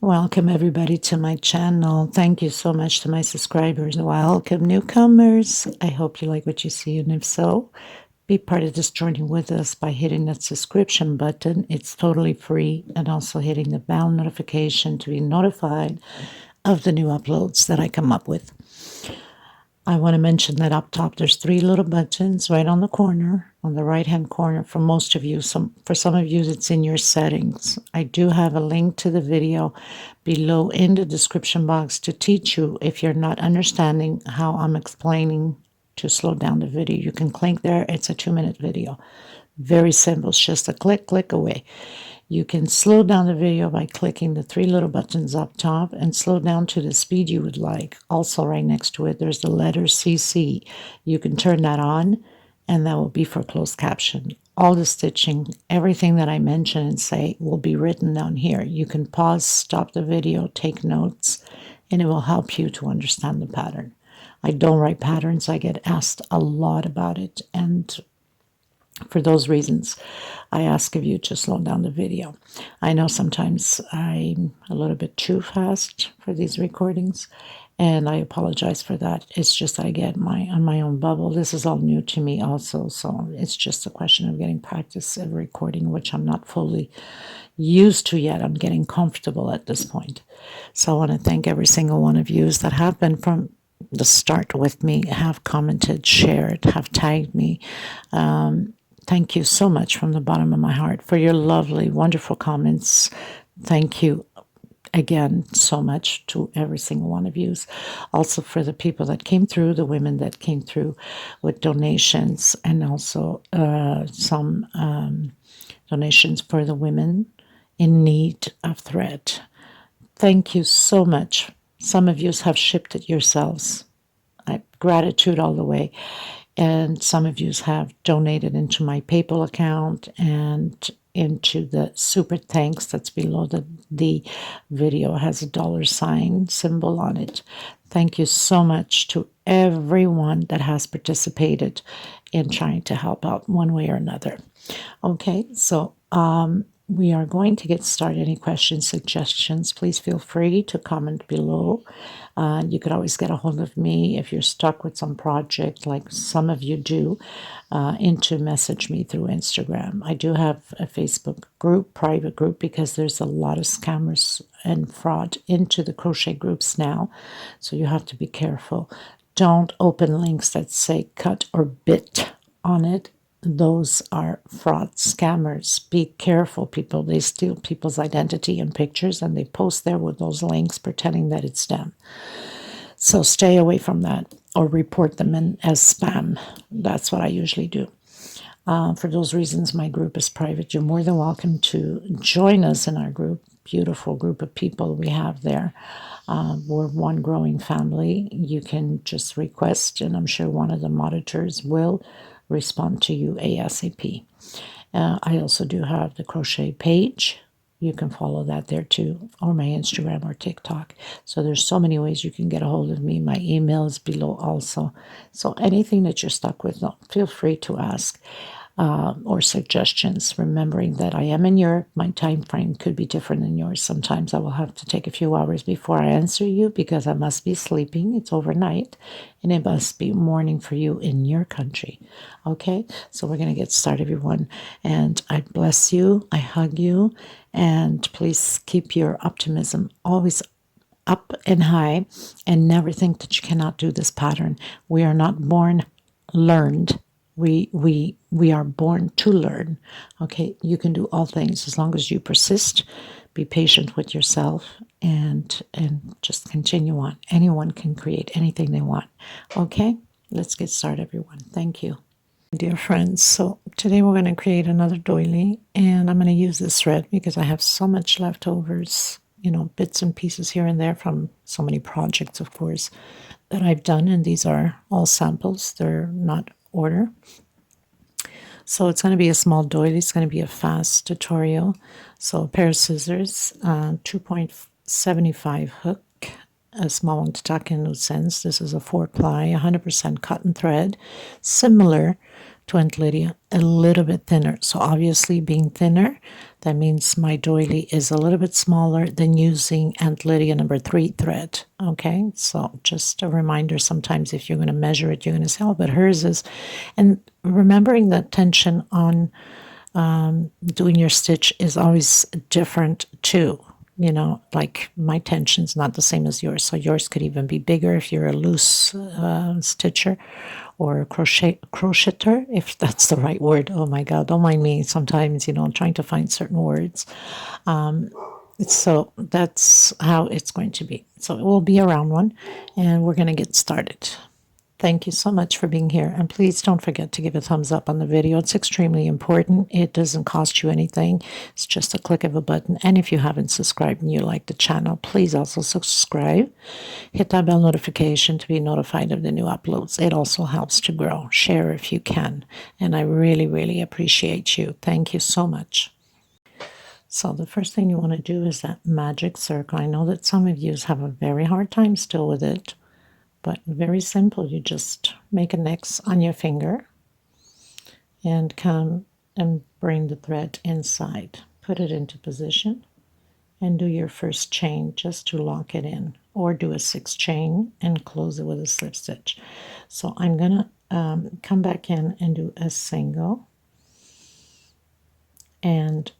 Welcome everybody to my channel. Thank you so much to my subscribers. Welcome newcomers. I hope you like what you see, and if so, be part of this journey with us by hitting that subscription button. It's totally free, and also hitting the bell notification to be notified of the new uploads that I come up with. I want to mention that up top there's 3 little buttons right on the corner, on the right hand corner for most of you. For some of you it's in your settings. I do have a link to the video below in the description box to teach you if you're not understanding how I'm explaining to slow down the video. You can click there. It's a 2-minute video. Very simple. It's just a click away. You can slow down the video by clicking the 3 little buttons up top and slow down to the speed you would like. Also right next to it, there's the letter CC. You can turn that on, and that will be for closed caption. All the stitching, everything that I mention and say will be written down here. You can pause, stop the video, take notes, and it will help you to understand the pattern. I don't write patterns. I get asked a lot about it, and for those reasons, I ask of you to slow down the video. I know sometimes I'm a little bit too fast for these recordings, and I apologize for that. It's just I get on my own bubble. This is all new to me also, so it's just a question of getting practice at recording, which I'm not fully used to yet. I'm getting comfortable at this point. So I want to thank every single one of you that have been from the start with me, have commented, shared, have tagged me. Thank you so much from the bottom of my heart for your lovely, wonderful comments. Thank you again so much to every single one of you. Also for the people that came through, the women that came through with donations, and also some donations for the women in need of thread. Thank you so much. Some of you have shipped it yourselves. Gratitude all the way. And some of you have donated into my PayPal account and into the super thanks that's below the video. It has a $ symbol on it. Thank you so much to everyone that has participated in trying to help out one way or another. Okay, so we are going to get started. Any questions, suggestions, please feel free to comment below. You could always get a hold of me if you're stuck with some project, like some of you do, to message me through Instagram. I do have a Facebook group, private group, because there's a lot of scammers and fraud into the crochet groups now, so you have to be careful. Don't open links that say cut or bit on it. Those are fraud scammers. Be careful, people. They steal people's identity and pictures, and they post there with those links pretending that it's them. So stay away from that, or report them as spam. That's what I usually do. For those reasons, my group is private. You're more than welcome to join us in our group. Beautiful group of people we have there. We're one growing family. You can just request, and I'm sure one of the monitors will respond to you ASAP. I also do have the crochet page. You can follow that there too, or my Instagram or TikTok. So there's so many ways you can get a hold of me. My email is below also. So anything that you're stuck with, feel free to ask. Or suggestions, remembering that I am in Europe. My time frame could be different than yours. Sometimes I will have to take a few hours before I answer you because I must be sleeping. It's overnight, and it must be morning for you in your country. Okay, so we're going to get started, everyone, and I bless you, I hug you, and please keep your optimism always up and high, and never think that you cannot do this pattern. We are not born learned. We are born to learn. Okay, you can do all things as long as you persist, be patient with yourself, and just continue on. Anyone can create anything they want. Okay, let's get started, everyone. Thank you. Dear friends, so today we're going to create another doily, and I'm going to use this thread because I have so much leftovers, bits and pieces here and there from so many projects, of course, that I've done, and these are all samples. They're not order. So it's going to be a small doily. It's going to be a fast tutorial. So a pair of scissors, 2.75 hook, a small one to tuck in loose ends. This is a 4-ply, 100% cotton thread, similar to Aunt Lydia a little bit thinner. So obviously being thinner, that means my doily is a little bit smaller than using Aunt Lydia number 3 thread. Okay, so just a reminder, sometimes if you're going to measure it, you're going to say, oh, but hers is, and remembering that tension on doing your stitch is always different too. You know, like my tension's not the same as yours, so yours could even be bigger if you're a loose stitcher or a crocheter, if that's the right word. Oh my God, don't mind me. Sometimes, you know, I'm trying to find certain words. So that's how it's going to be. So it will be a round one, and we're going to get started. Thank you so much for being here. And please don't forget to give a thumbs up on the video. It's extremely important. It doesn't cost you anything. It's just a click of a button. And if you haven't subscribed and you like the channel, please also subscribe. Hit that bell notification to be notified of the new uploads. It also helps to grow. Share if you can. And I really, really appreciate you. Thank you so much. So the first thing you want to do is that magic circle. I know that some of you have a very hard time still with it. But very simple, you just make an X on your finger and come and bring the thread inside. Put it into position and do your first chain just to lock it in, or do a 6 chain and close it with a slip stitch. So I'm going to come back in and do a single and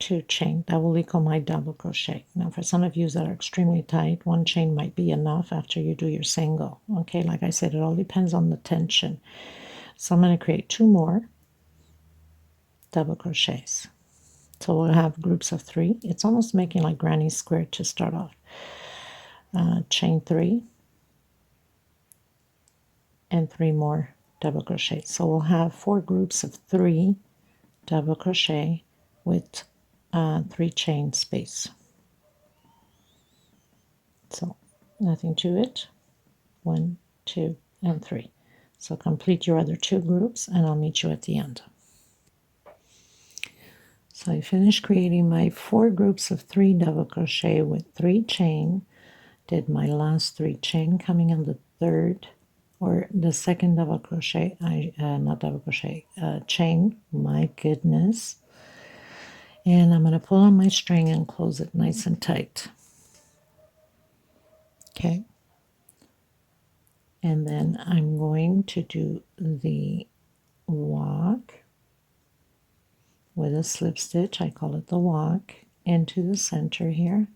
2 chain. That will equal my double crochet. Now for some of you that are extremely tight, 1 chain might be enough after you do your single. Okay, like I said, it all depends on the tension. So I'm going to create 2 more double crochets. So we'll have groups of 3. It's almost making like granny square to start off. Chain 3 and 3 more double crochets. So we'll have 4 groups of 3 double crochet with 3 chain space. So nothing to it. 1, 2, and 3. So complete your other 2 groups and I'll meet you at the end. So I finished creating my 4 groups of 3 double crochet with 3 chain. Did my last 3 chain coming on the third or the second double crochet. Not double crochet, chain. My goodness. And I'm going to pull on my string and close it nice and tight. Okay. And then I'm going to do the walk with a slip stitch. I call it the walk into the center here.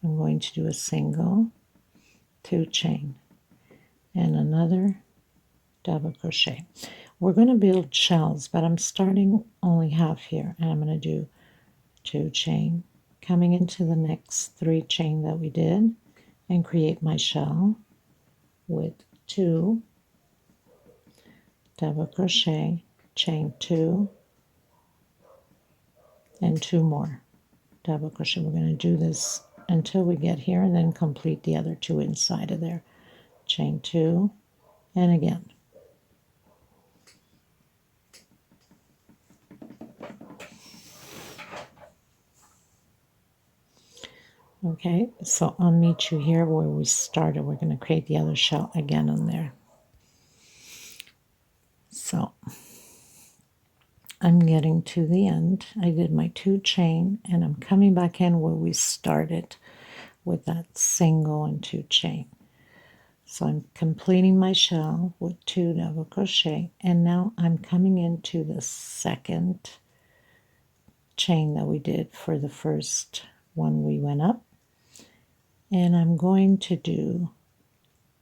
I'm going to do a single, 2 chain, and another double crochet. We're going to build shells, but I'm starting only half here, and I'm going to do 2 chain, coming into the next 3 chain that we did, and create my shell with 2 double crochet, chain 2, and 2 more double crochet. We're going to do this until we get here and then complete the other 2 inside of there. Chain 2, and again. Okay, so I'll meet you here where we started. We're going to create the other shell again on there. So I'm getting to the end. I did my 2 chain and I'm coming back in where we started with that single and 2 chain. So I'm completing my shell with 2 double crochet, and now I'm coming into the second chain that we did for the first one we went up, and I'm going to do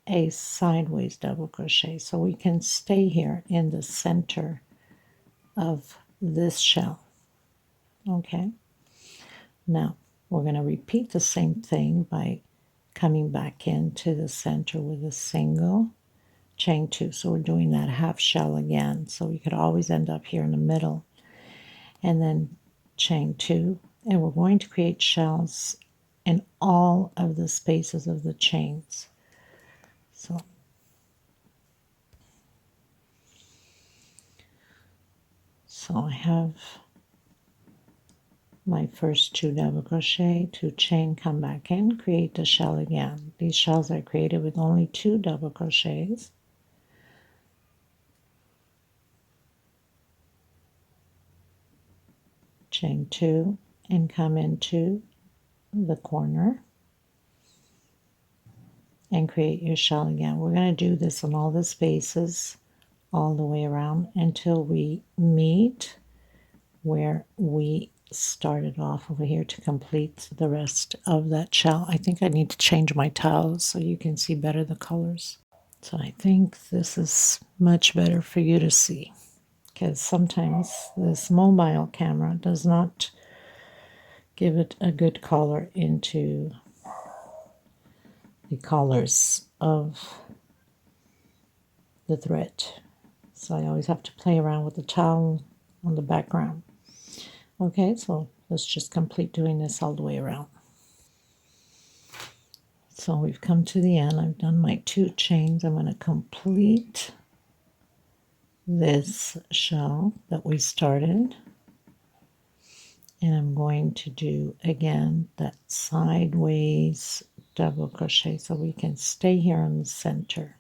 a sideways double crochet so we can stay here in the center of this shell. Okay, now we're going to repeat the same thing by coming back into the center with a single, chain 2. So we're doing that half shell again, so we could always end up here in the middle, and then chain 2, and we're going to create shells in all of the spaces of the chains. So I have my first 2 double crochet, 2 chain, come back in, create the shell again. These shells are created with only 2 double crochets. chain 2, and come into the corner and create your shell again. We're going to do this on all the spaces all the way around until we meet where we started off over here to complete the rest of that shell. I think I need to change my tiles so you can see better the colors. So I think this is much better for you to see, because sometimes this mobile camera does not give it a good color into the colors of the thread. So I always have to play around with the towel on the background. Okay, so let's just complete doing this all the way around. So we've come to the end. I've done my 2 chains. I'm going to complete this shell that we started. And I'm going to do again that sideways double crochet so we can stay here in the center.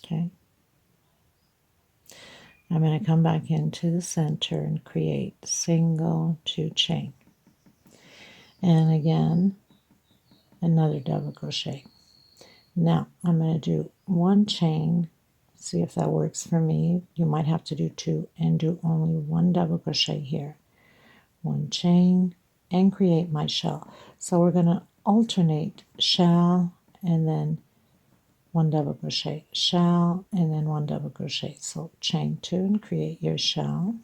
Okay. I'm going to come back into the center and create single 2 chain. And again, another double crochet. Now I'm going to do 1 chain, see if that works for me. You might have to do 2 and do only 1 double crochet here. 1 chain and create my shell. So we're going to alternate shell and then 1 double crochet, shell and then 1 double crochet. So chain 2 and create your shell.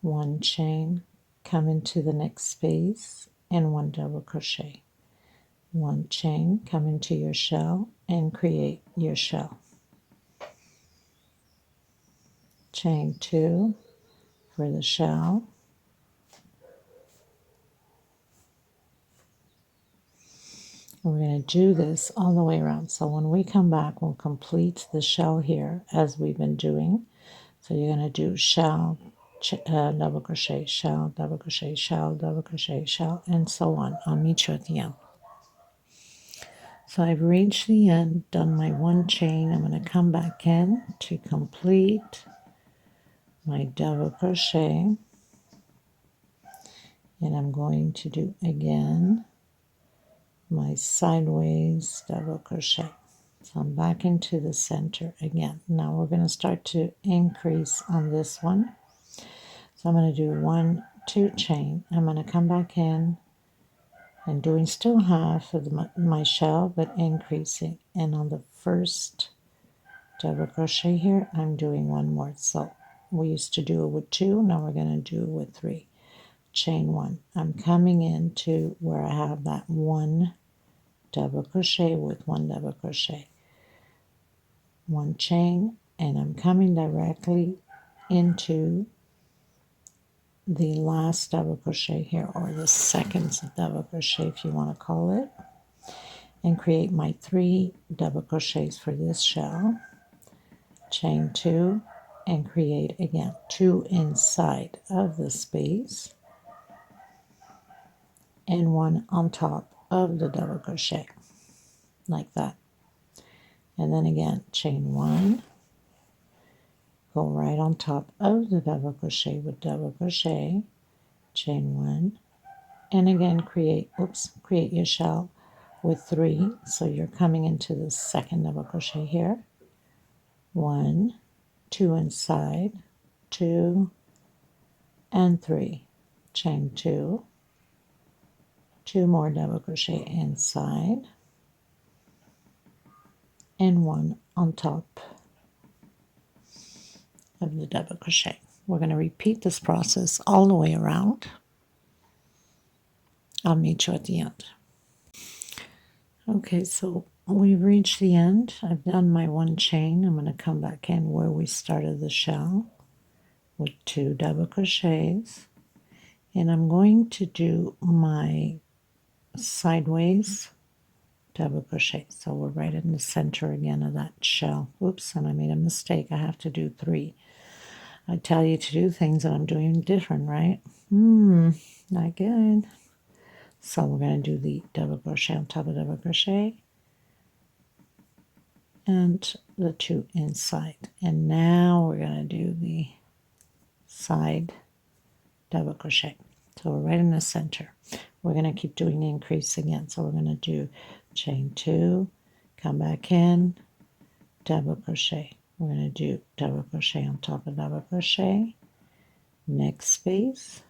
One chain, come into the next space and 1 double crochet. 1 chain, come into your shell and create your shell. Chain 2 for the shell. We're going to do this all the way around. So when we come back, we'll complete the shell here as we've been doing. So you're going to do shell, double crochet, shell, double crochet, shell, double crochet, shell, and so on. I'll meet you at the end. So I've reached the end, done my 1 chain. I'm going to come back in to complete my double crochet. And I'm going to do again my sideways double crochet. So I'm back into the center again. Now we're going to start to increase on this one. So I'm going to do 1, 2 chain. I'm going to come back in and doing still half of my shell, but increasing. And on the first double crochet here, I'm doing 1 more. So we used to do it with 2. Now we're going to do it with 3. Chain 1. I'm coming into where I have that 1 double crochet with 1 double crochet. 1 chain, and I'm coming directly into the last double crochet here, or the second double crochet if you want to call it, and create my 3 double crochets for this shell. Chain 2 and create again 2 inside of the space and 1 on top of the double crochet, like that. And then again, chain 1, go right on top of the double crochet with double crochet, chain 1, and again create your shell with 3. So you're coming into the second double crochet here. 1, 2 inside, 2, and 3. Chain 2, 2 more double crochet inside, and 1 on top of the double crochet. We're going to repeat this process all the way around. I'll meet you at the end. Okay, so we've reached the end. I've done my 1 chain. I'm going to come back in where we started the shell with 2 double crochets, and I'm going to do my sideways double crochet. So we're right in the center again of that shell. Oops, and I made a mistake. I have to do 3. I tell you to do things and I'm doing different, right? Not good. So we're going to do the double crochet on top of double crochet, and the 2 inside. And now we're going to do the side double crochet. So we're right in the center. We're going to keep doing the increase again. So we're going to do chain 2, come back in, double crochet. We're going to do double crochet on top of double crochet, next space,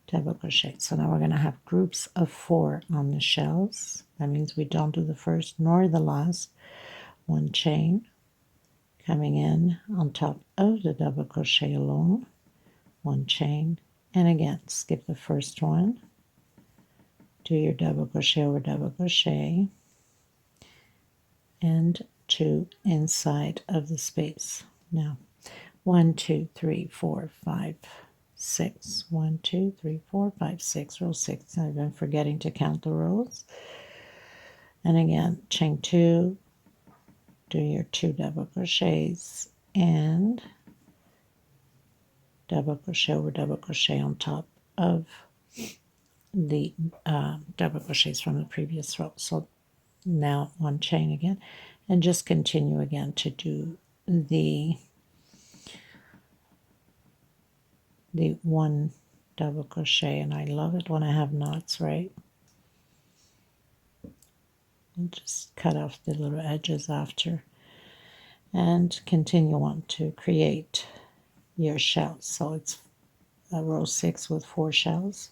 double crochet. So now we're going to have groups of 4 on the shells. That means we don't do the first nor the last. 1 chain, coming in on top of the double crochet alone, 1 chain, and again skip the first one, do your double crochet over double crochet, and 2 inside of the space. Now 1 2 3 4 5 6 1 2 3 4 5 6 row 6. I've been forgetting to count the rows. And again chain 2, do your 2 double crochets and double crochet over double crochet on top of the double crochets from the previous row. So now 1 chain again, and just continue again to do the 1 double crochet. And I love it when I have knots, right? And just cut off the little edges after, and continue on to create your shells. So it's a row 6 with 4 shells.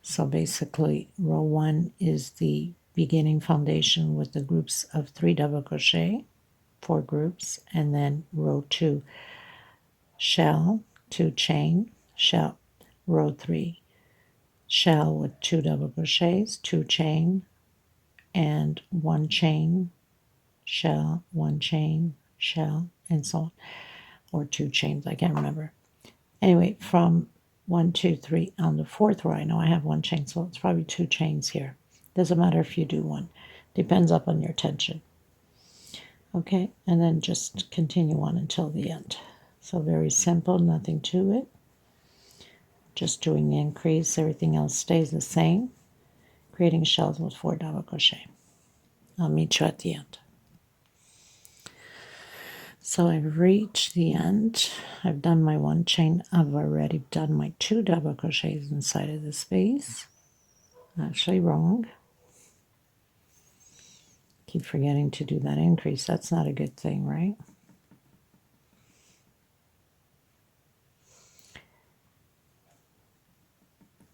So basically row 1 is the beginning foundation with the groups of 3 double crochet, 4 groups, and then row 2 shell, 2 chain, shell, row 3 shell with 2 double crochets, 2 chain, and 1 chain, shell, 1 chain, shell, and so on, or 2 chains, I can't remember. Anyway, from 1 2 3 on the 4th row, I know I have 1 chain, so it's probably 2 chains here. Doesn't matter if you do 1, depends upon your tension. Okay, and then just continue on until the end. So very simple, nothing to it, just doing the increase. Everything else stays the same, creating shells with 4 double crochet. I'll meet you at the end. So I've reached the end. I've done my 1 chain. I've already done my 2 double crochets inside of the space. Actually wrong. Keep forgetting to do that increase. That's not a good thing, right?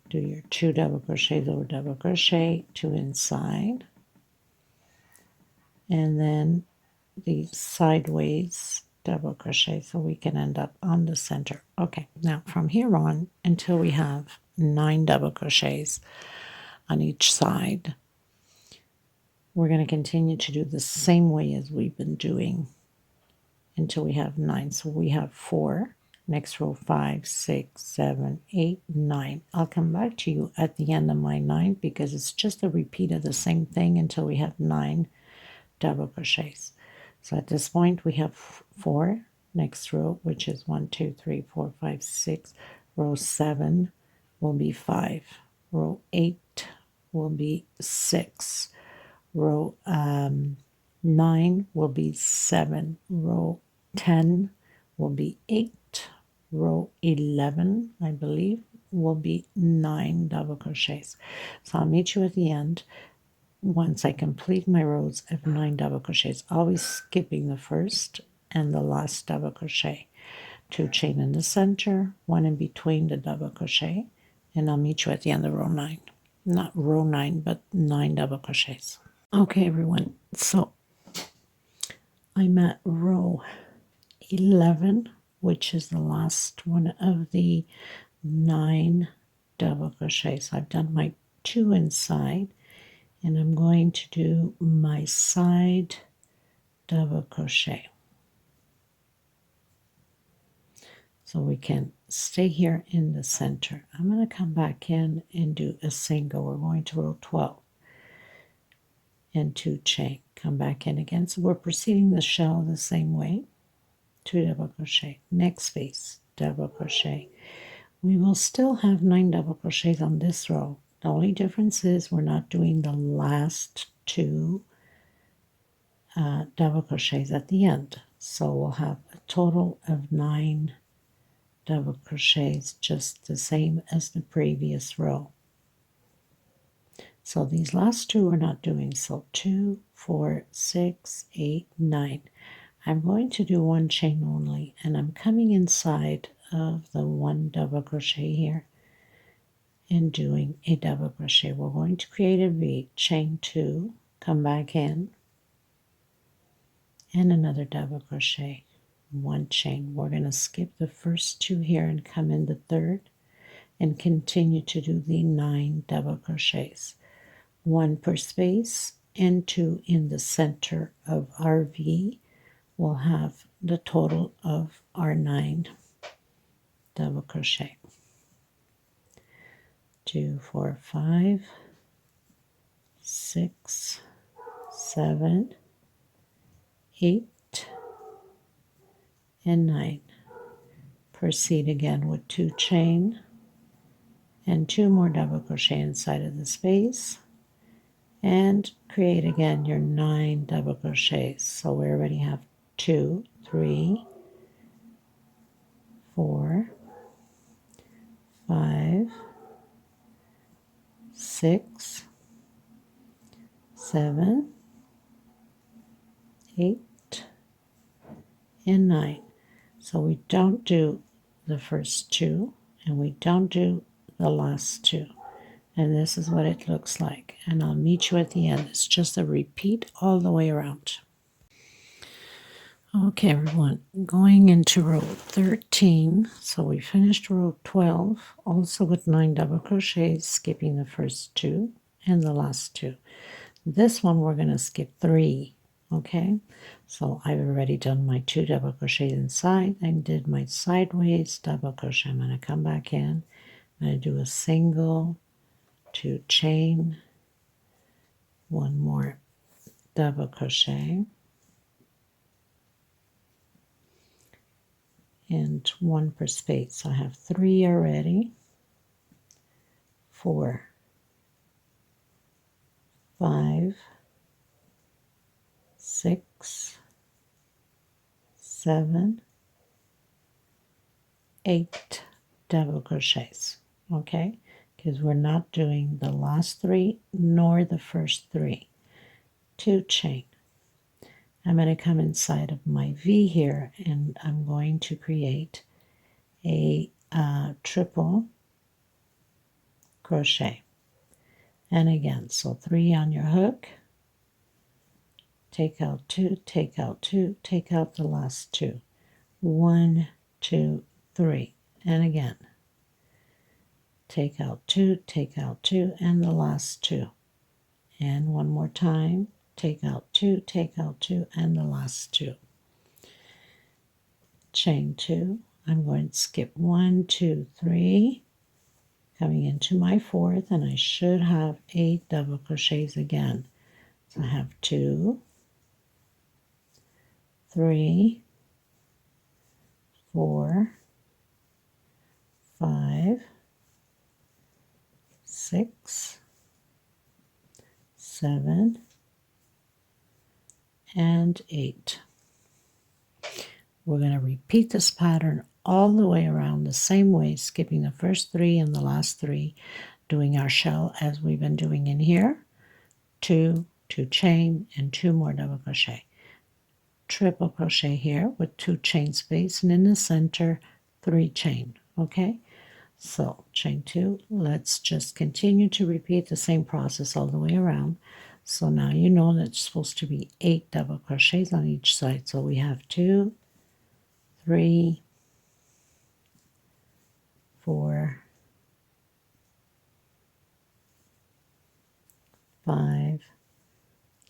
Do your 2 double crochets over double crochet, 2 inside, and then the sideways double crochet so we can end up on the center. Okay, now from here on until we have 9 double crochets on each side, we're going to continue to do the same way as we've been doing until we have 9. So we have 4, next row 5, 6, 7, 8, 9. I'll come back to you at the end of my 9 because it's just a repeat of the same thing until we have 9 double crochets. So at this point we have 4, next row, which is 1 2 3 4 5 6, row 7 will be 5, row 8 will be 6, row 9 will be 7, row 10 will be 8, row 11 I believe will be 9 double crochets. So I'll meet you at the end once I complete my rows of 9 double crochets, always skipping the first and the last double crochet. 2 chain in the center, 1 in between the double crochet, and I'll meet you at the end of row 9. Not row 9, but 9 double crochets. Okay, everyone, so I'm at row 11, which is the last one of the 9 double crochets. I've done my 2 inside, and I'm going to do my side double crochet. So we can stay here in the center. I'm going to come back in and do a single. We're going to row 12 and 2 chain. Come back in again. So we're proceeding the shell the same way. 2 double crochet. Next space, double crochet. We will still have 9 double crochets on this row. The only difference is we're not doing the last 2 double crochets at the end. So we'll have a total of 9 double crochets, just the same as the previous row. So these last two we're not doing. So 2, 4, 6, 8, 9. I'm going to do one chain only, and I'm coming inside of the 1 double crochet here and doing a double crochet. We're going to create a V, chain 2, come back in, and another double crochet, 1 chain. We're going to skip the first 2 here and come in the third and continue to do the 9 double crochets, 1 per space and 2 in the center of our V. We'll have the total of our 9 double crochet. 2, 4, 5, 6, 7, 8, and 9. Proceed again with 2 chain and 2 more double crochet inside of the space, and create again your 9 double crochets. So we already have 2, 3, 4, 5, 6, 7, 8, and 9. So we don't do the first 2 and we don't do the last 2. And this is what it looks like. And I'll meet you at the end. It's just a repeat all the way around. Okay, everyone, going into row 13. So we finished row 12, also with 9 double crochets, skipping the first 2 and the last 2. This one we're going to skip 3. Okay, so I've already done my 2 double crochets inside. I did my sideways double crochet. I'm going to come back in. I'm going to do a single, 2 chain, 1 more double crochet, and 1 per space. So I have 3 already. 4, 5, 6, 7, 8 double crochets. Okay, because we're not doing the last 3 nor the first 3. 2 chain. I'm going to come inside of my V here and I'm going to create a triple crochet. And again, so 3 on your hook, take out 2, take out 2, take out the last 2. 1, 2, 3. And again, take out 2, take out 2, and the last 2. And one more time, take out 2, take out 2, and the last 2. Chain 2. I'm going to skip 1, 2, 3, coming into my 4th, and I should have 8 double crochets again. So I have 2, 3, 4, 5, 6, 7, and 8. We're going to repeat this pattern all the way around the same way, skipping the first 3 and the last 3, doing our shell as we've been doing in here. 2, 2 chain, and 2 more double crochet. Triple crochet here with 2 chain space, and in the center 3 chain. Okay, so chain 2. Let's just continue to repeat the same process all the way around. So now you know that it's supposed to be 8 double crochets on each side. So we have 2, 3, 4, 5,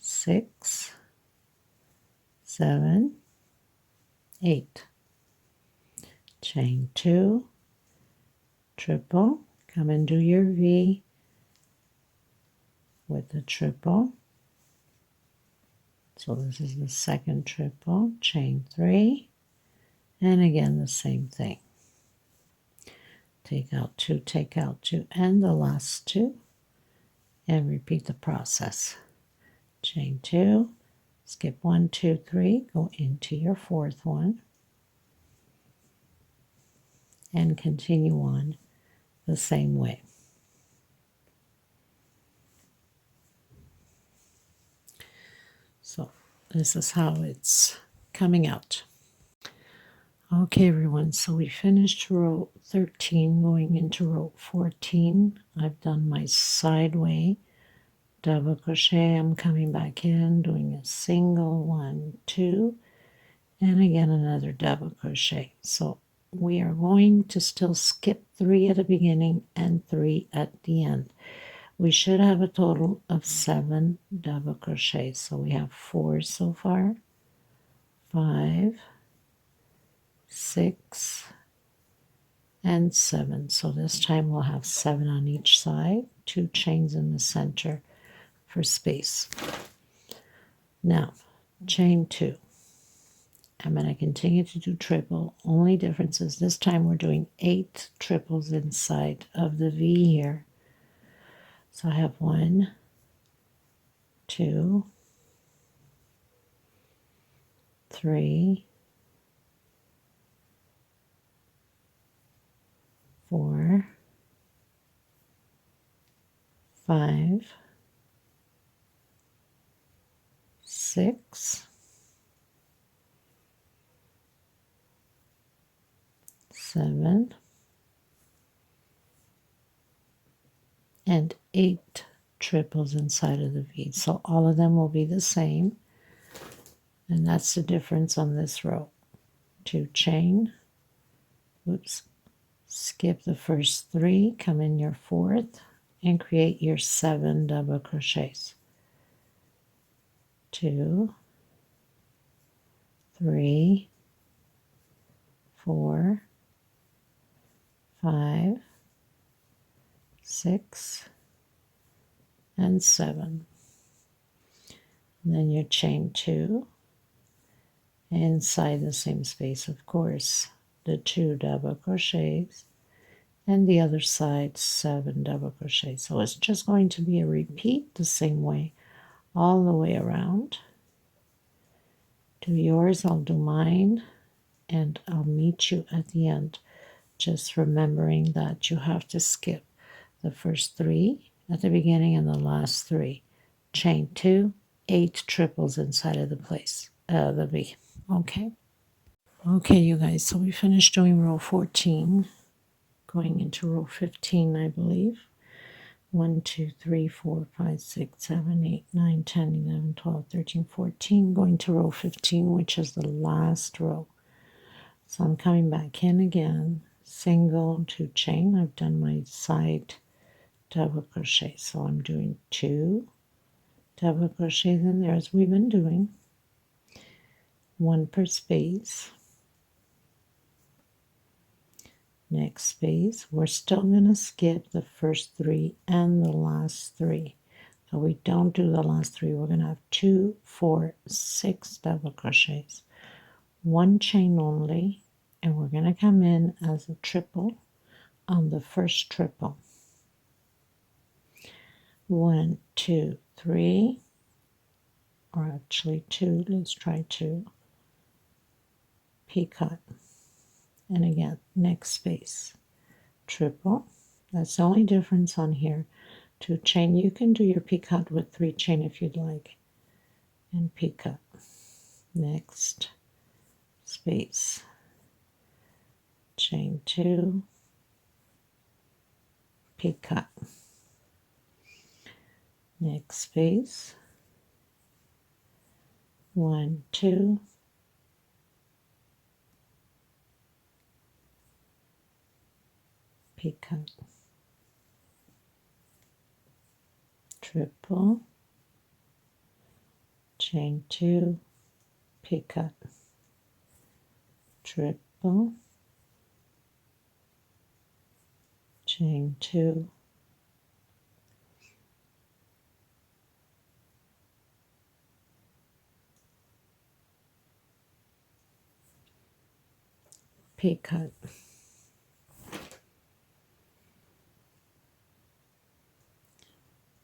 6, 7, 8. Chain 2, triple, come and do your V with the triple. So this is the second triple, chain 3, and again the same thing. Take out 2, take out 2, and the last 2, and repeat the process. Chain 2, skip 1, 2, 3, go into your fourth one, and continue on the same way. So this is how it's coming out. Okay, everyone, so we finished row 13, going into row 14. I've done my sideway double crochet. I'm coming back in, doing a single, 1, 2, and again another double crochet. So we are going to still skip 3 at the beginning and 3 at the end. We should have a total of 7 double crochets. So we have 4 so far, 5, 6, and 7. So this time we'll have 7 on each side, 2 chains in the center for space. Now, chain 2. I'm going to continue to do triple. Only difference is this time we're doing 8 triples inside of the V here. So I have 1, 2, 3, 4, 5, 6, 7, and 8 triples inside of the V. So all of them will be the same. And that's the difference on this row. 2 chain, oops, skip the first 3, come in your fourth, and create your 7 double crochets. 2, 3, 4, 5, 6, and 7. And then you chain 2 inside the same space, of course, the 2 double crochets, and the other side 7 double crochets. So it's just going to be a repeat the same way all the way around. Do yours, I'll do mine, and I'll meet you at the end. Just remembering that you have to skip the first 3 at the beginning and the last 3. Chain 2, 8 triples inside of the V. Okay, you guys, so we finished doing row 14, going into row 15, I believe. 1, 2, 3, 4, 5, 6, 7, 8, 9, 10, 11, 12, 13, 14, going to row 15, which is the last row. So I'm coming back in again, single, 2 chain. I've done my side double crochet, so I'm doing 2 double crochets in there as we've been doing, 1 per space. Next space, we're still going to skip the first 3 and the last 3. So we don't do the last 3. We're going to have 2, 4, 6 double crochets, 1 chain only, and we're going to come in as a triple on the first triple. 1, 2, 3, or actually 2. Let's try 2. Picot. And again, next space, triple. That's the only difference on here. 2 chain. You can do your picot with 3 chain if you'd like. And picot. Next space, chain 2, picot. Next space, 1, 2, picot, triple, chain 2, picot, triple, chain 2, picot.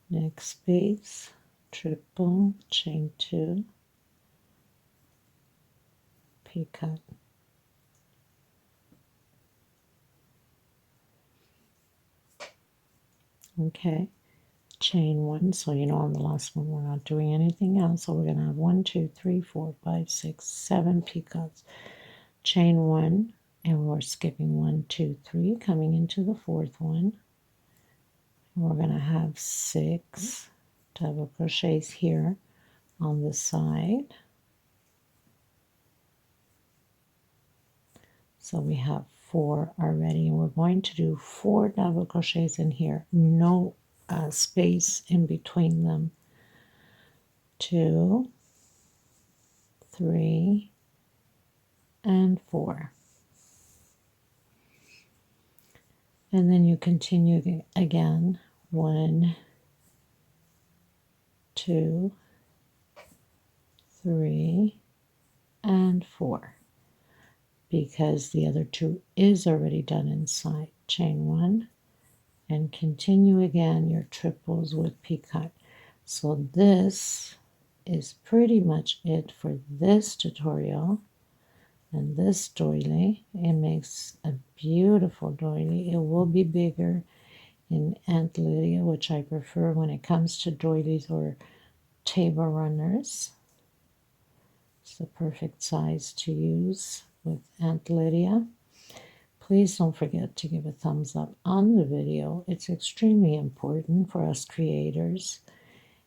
Next space, triple, chain 2, P-cut. Okay, chain 1, so you know on the last one we're not doing anything else, so we're going to have 1, 2, 3, 4, 5, 6, 7 P-cuts. Chain 1, and we're skipping 1, 2, 3, coming into the 4th one. We're going to have 6 double crochets here on the side. So we have 4 already, and we're going to do 4 double crochets in here, no space in between them. 2, 3, and 4. And then you continue again, 1, 2, 3, and 4, because the other 2 is already done inside. Chain 1, and continue again your triples with P-cut. So this is pretty much it for this tutorial. And this doily, it makes a beautiful doily. It will be bigger in Aunt Lydia, which I prefer when it comes to doilies or table runners. It's the perfect size to use with Aunt Lydia. Please don't forget to give a thumbs up on the video. It's extremely important for us creators.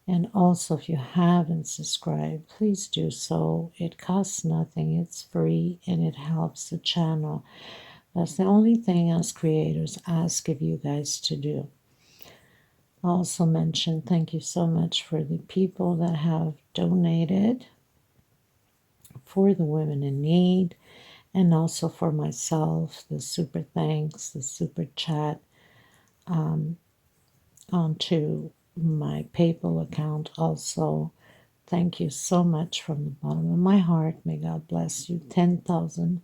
And also, if you haven't subscribed, please do so. It costs nothing, it's free, and it helps the channel. That's the only thing us creators ask of you guys to do. I also mention thank you so much for the people that have donated for the women in need, and also for myself, the super thanks, the super chat onto my PayPal account. Also, thank you so much from the bottom of my heart. May God bless you 10,000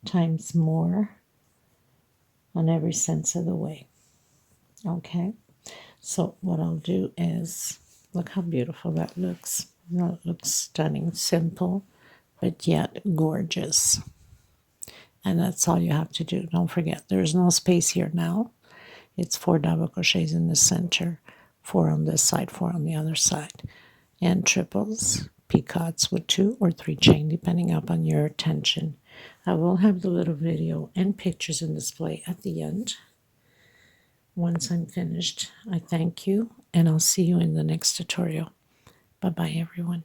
times more on every sense of the way. Okay, so what I'll do is, look how beautiful that looks. That looks stunning, simple, but yet gorgeous. And that's all you have to do. Don't forget, there's no space here now. It's 4 double crochets in the center, 4 on this side, 4 on the other side, and triples, P-cuts with 2 or 3 chain, depending upon your attention. I will have the little video and pictures and display at the end. Once I'm finished, I thank you, and I'll see you in the next tutorial. Bye-bye, everyone.